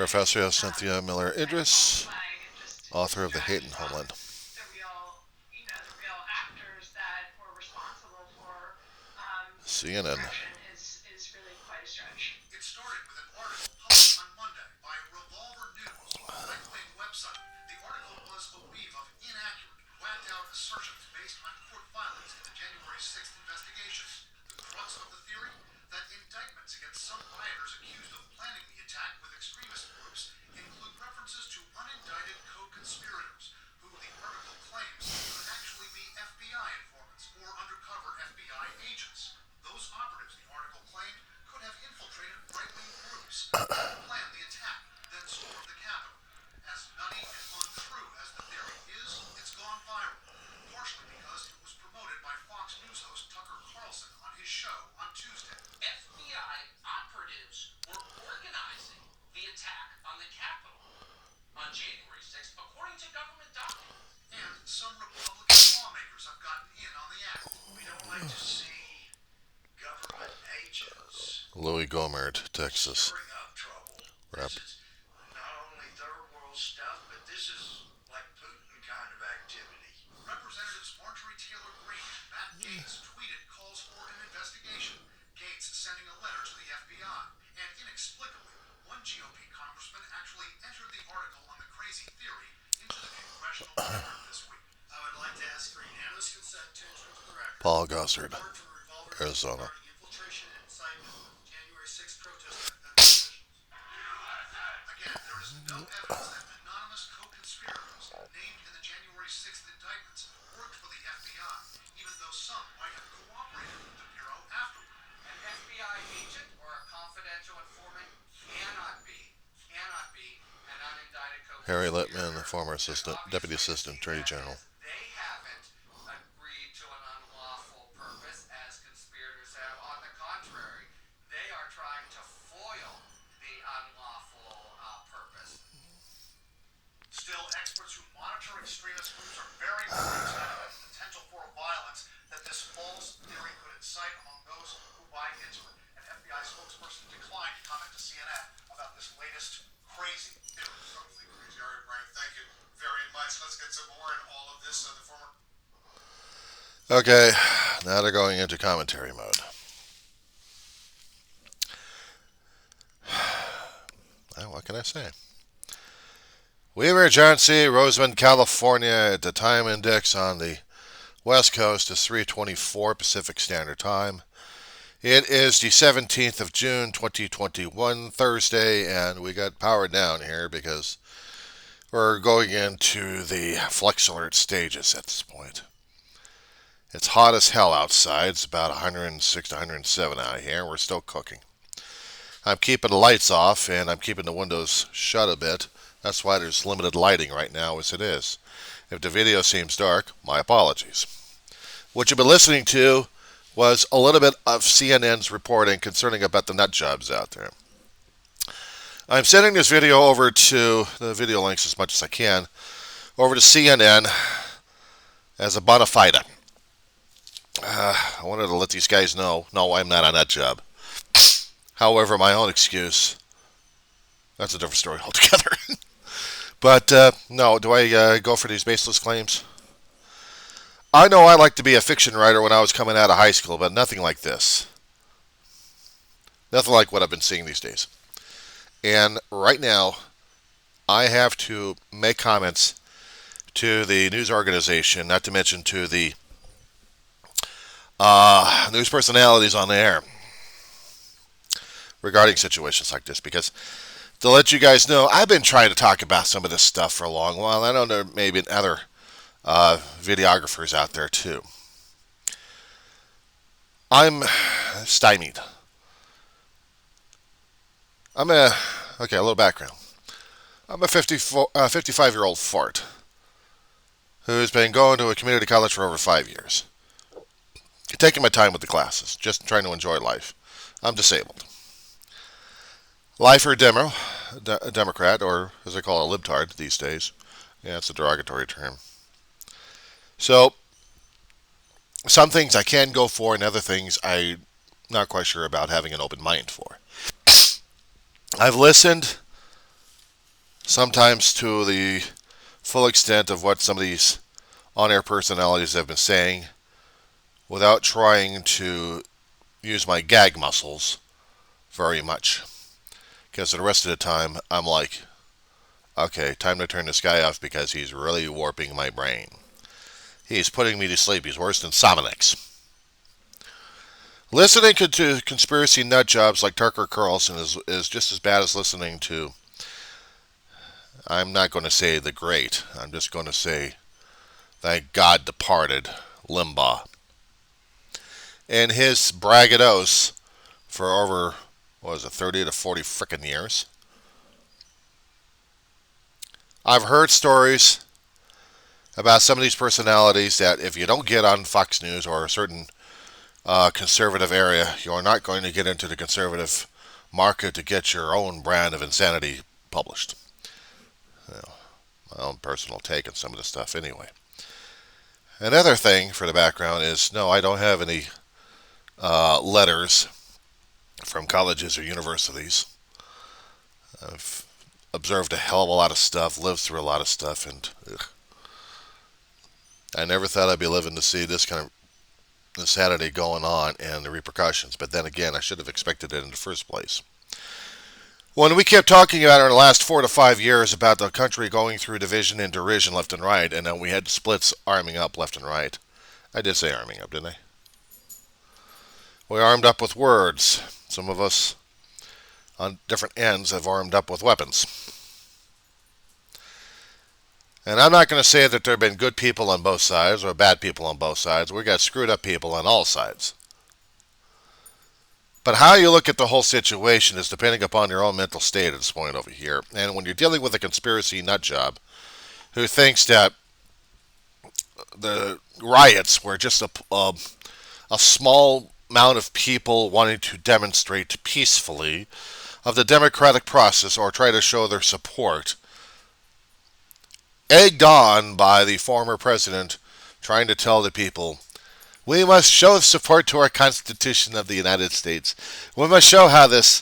Professor Cynthia Miller Idris, author of The Hate in Homeland. CNN. Louis Gohmert, Texas. Rep. Paul Gossard, Arizona. Harry Littman, the former deputy assistant attorney general. Okay, now they're going into commentary mode. What can I say? Weaver, Chauncey, Roseman, California. At the time index on the West Coast is 3:24 Pacific Standard Time. It is the 17th of June, 2021, Thursday, and we got power down here because we're going into the flex alert stages at this point. It's hot as hell outside. It's about 106 to 107 out here. We're still cooking. I'm keeping the lights off and I'm keeping the windows shut a bit. That's why there's limited lighting right now as it is. If the video seems dark, my apologies. What you've been listening to was a little bit of CNN's reporting concerning about the nut jobs out there. I'm sending this video over to the video links as much as I can over to CNN as a bona fide. I wanted to let these guys know, no, I'm not on that job. However, my own excuse, that's a different story altogether. But, no, do I go for these baseless claims? I know I like to be a fiction writer when I was coming out of high school, but nothing like this. Nothing like what I've been seeing these days. And right now, I have to make comments to the news organization, not to mention to the news personalities on the air regarding situations like this, because to let you guys know, I've been trying to talk about some of this stuff for a long while. I know there may be other videographers out there too. I'm stymied. Okay, a little background. I'm a 55-year-old fart who's been going to a community college for over 5 years. Taking my time with the classes, just trying to enjoy life. I'm disabled. Lifer a Democrat, or as I call it, a libtard these days. Yeah, it's a derogatory term. So, some things I can go for, and other things I'm not quite sure about having an open mind for. I've listened sometimes to the full extent of what some of these on-air personalities have been saying without trying to use my gag muscles very much. Because the rest of the time, I'm like, okay, time to turn this guy off because he's really warping my brain. He's putting me to sleep. He's worse than Sominex. Listening to conspiracy nut jobs like Tucker Carlson is just as bad as listening to, I'm not going to say the great, I'm just going to say, thank God departed, Limbaugh. And his braggadocious for over, 30 to 40 frickin' years. I've heard stories about some of these personalities that if you don't get on Fox News or a certain conservative area, you're not going to get into the conservative market to get your own brand of insanity published. My own personal take on some of this stuff anyway. Another thing for the background is, no, I don't have any letters from colleges or universities. I've observed a hell of a lot of stuff, lived through a lot of stuff, and I never thought I'd be living to see this kind of insanity going on and the repercussions. But then again, I should have expected it in the first place. When we kept talking about it in the last 4 to 5 years about the country going through division and derision left and right, and then we had splits arming up left and right. I did say arming up, didn't I? We armed up with words. Some of us on different ends have armed up with weapons. And I'm not going to say that there have been good people on both sides or bad people on both sides. We got screwed up people on all sides. But how you look at the whole situation is depending upon your own mental state at this point over here. And when you're dealing with a conspiracy nut job who thinks that the riots were just a small amount of people wanting to demonstrate peacefully of the democratic process or try to show their support, egged on by the former president trying to tell the people, we must show support to our Constitution of the United States. We must show how this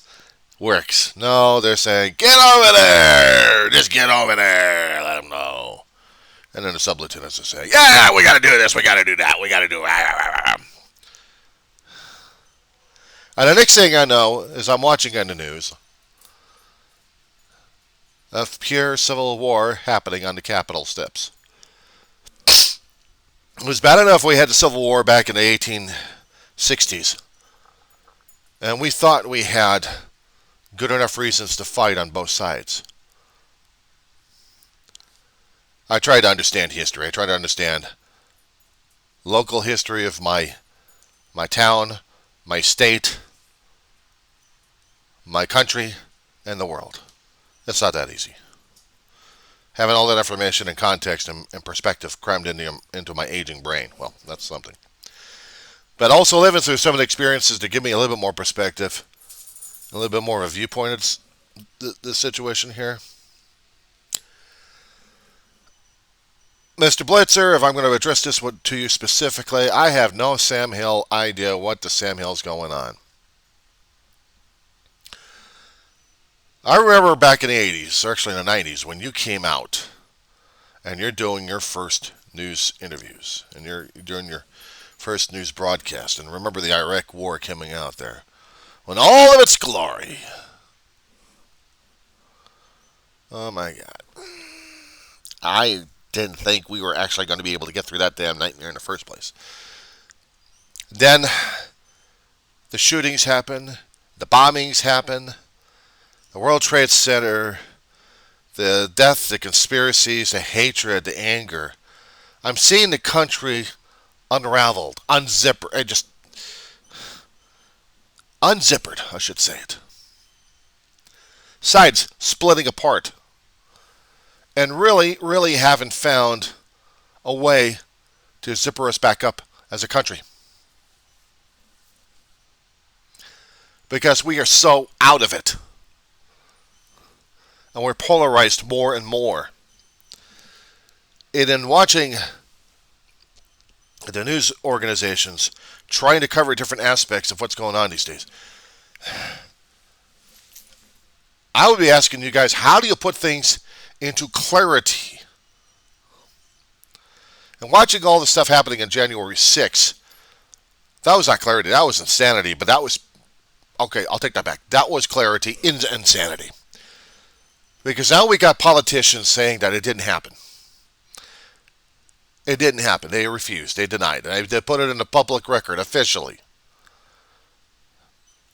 works. No, they're saying, get over there! Just get over there! Let them know. And then the sub-lieutenants are saying, yeah, we gotta do this, we gotta do that, we gotta do... And the next thing I know is I'm watching on the news of pure civil war happening on the Capitol steps. It was bad enough we had the Civil War back in the 1860s. And we thought we had good enough reasons to fight on both sides. I tried to understand history. I tried to understand local history of my town, my state, my country, and the world. It's not that easy. Having all that information and context and perspective crammed into my aging brain, well, that's something. But also living through some of the experiences to give me a little bit more perspective, a little bit more of a viewpoint of the situation here. Mr. Blitzer, if I'm going to address this to you specifically, I have no Sam Hill idea what the Sam Hill's going on. I remember back in the 80s, or actually in the 90s, when you came out and you're doing your first news interviews and you're doing your first news broadcast. And remember the Iraq War coming out there when all of its glory. Oh my God. I didn't think we were actually going to be able to get through that damn nightmare in the first place. Then the shootings happen, the bombings happen. The World Trade Center, the death, the conspiracies, the hatred, the anger. I'm seeing the country unraveled, unzippered, I should say it. Sides splitting apart. And really haven't found a way to zipper us back up as a country. Because we are so out of it. And we're polarized more and more. And in watching the news organizations trying to cover different aspects of what's going on these days, I would be asking you guys, how do you put things into clarity. And watching all the stuff happening on January 6th, that was not clarity. That was insanity. But that was, okay, I'll take that back. That was clarity in insanity. Because now we got politicians saying that it didn't happen. It didn't happen. They refused. They denied it. They put it in the public record officially.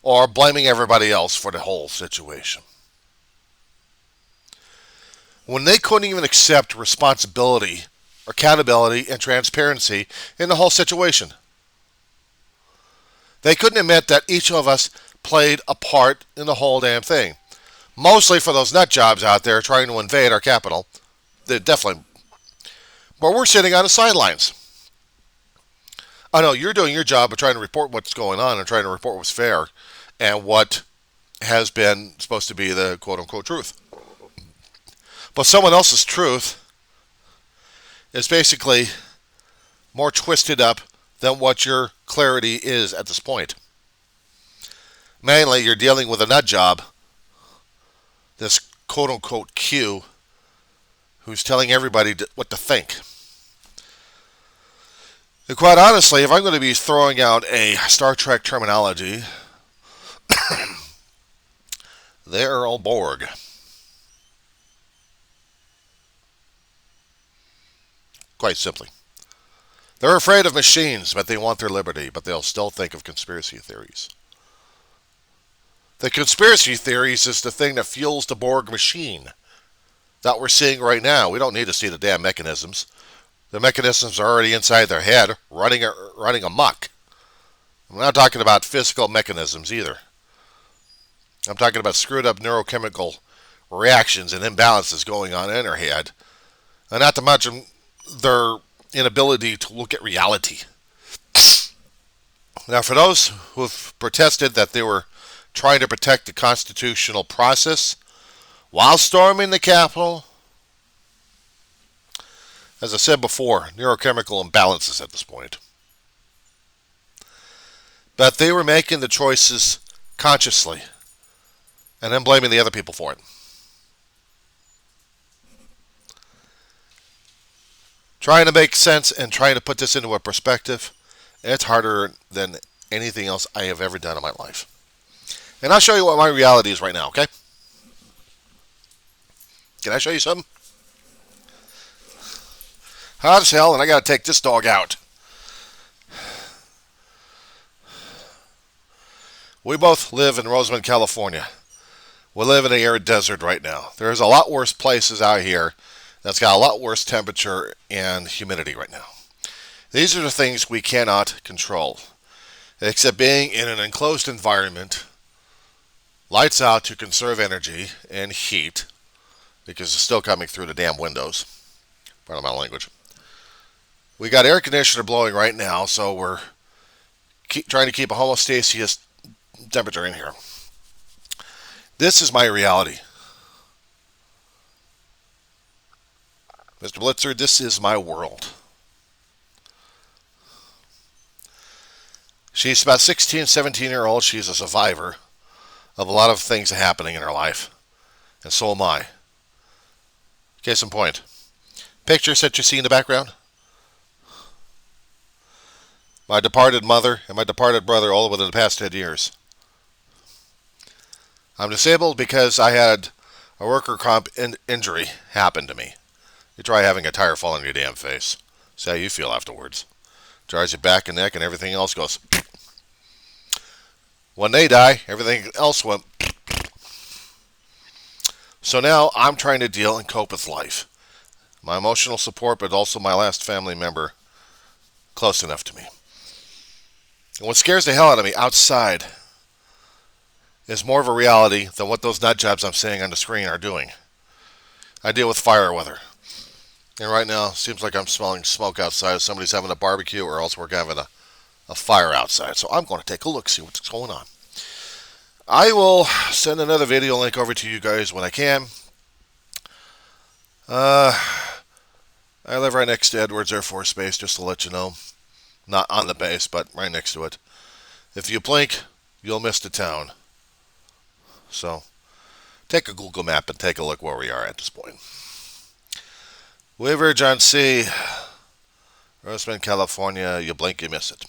Or blaming everybody else for the whole situation. When they couldn't even accept responsibility, accountability, and transparency in the whole situation. They couldn't admit that each of us played a part in the whole damn thing. Mostly for those nut jobs out there trying to invade our capital. They definitely. But we're sitting on the sidelines. I know you're doing your job of trying to report what's going on and trying to report what's fair and what has been supposed to be the quote-unquote truth. But someone else's truth is basically more twisted up than what your clarity is at this point. Mainly, you're dealing with a nut job, this quote-unquote Q, who's telling everybody what to think. And quite honestly, if I'm going to be throwing out a Star Trek terminology, they're all Borg. Quite simply. They're afraid of machines, but they want their liberty, but they'll still think of conspiracy theories. The conspiracy theories is the thing that fuels the Borg machine that we're seeing right now. We don't need to see the damn mechanisms. The mechanisms are already inside their head, running amok. I'm not talking about physical mechanisms either. I'm talking about screwed up neurochemical reactions and imbalances going on in their head. And not to mention their inability to look at reality. Now, for those who have protested that they were trying to protect the constitutional process while storming the Capitol, as I said before, neurochemical imbalances at this point. But they were making the choices consciously and then blaming the other people for it. Trying to make sense and trying to put this into a perspective, it's harder than anything else I have ever done in my life. And I'll show you what my reality is right now, okay? Can I show you something? Hot as hell, and I got to take this dog out. We both live in Rosamond, California. We live in an arid desert right now. There's a lot worse places out here that's got a lot worse temperature and humidity right now. These are the things we cannot control, except being in an enclosed environment, lights out to conserve energy and heat, because it's still coming through the damn windows. Pardon my language. We got air conditioner blowing right now, so we're trying to keep a homostasis temperature in here. This is my reality. Mr. Blitzer, this is my world. She's about 16, 17-year-old. She's a survivor of a lot of things happening in her life. And so am I. Case in point. Pictures that you see in the background. My departed mother and my departed brother all within the past 10 years. I'm disabled because I had a worker comp injury happen to me. You try having a tire fall on your damn face. See how you feel afterwards. Drives your back and neck and everything else goes. When they die, everything else went. So now I'm trying to deal and cope with life. My emotional support, but also my last family member close enough to me. And what scares the hell out of me outside is more of a reality than what those nut jobs I'm seeing on the screen are doing. I deal with fire weather. And right now, it seems like I'm smelling smoke outside. Somebody's having a barbecue or else we're having a fire outside. So I'm going to take a look, see what's going on. I will send another video link over to you guys when I can. I live right next to Edwards Air Force Base, just to let you know. Not on the base, but right next to it. If you blink, you'll miss the town. So, take a Google map and take a look where we are at this point. Weaver, John C., Rosamond, California. You blink, you miss it.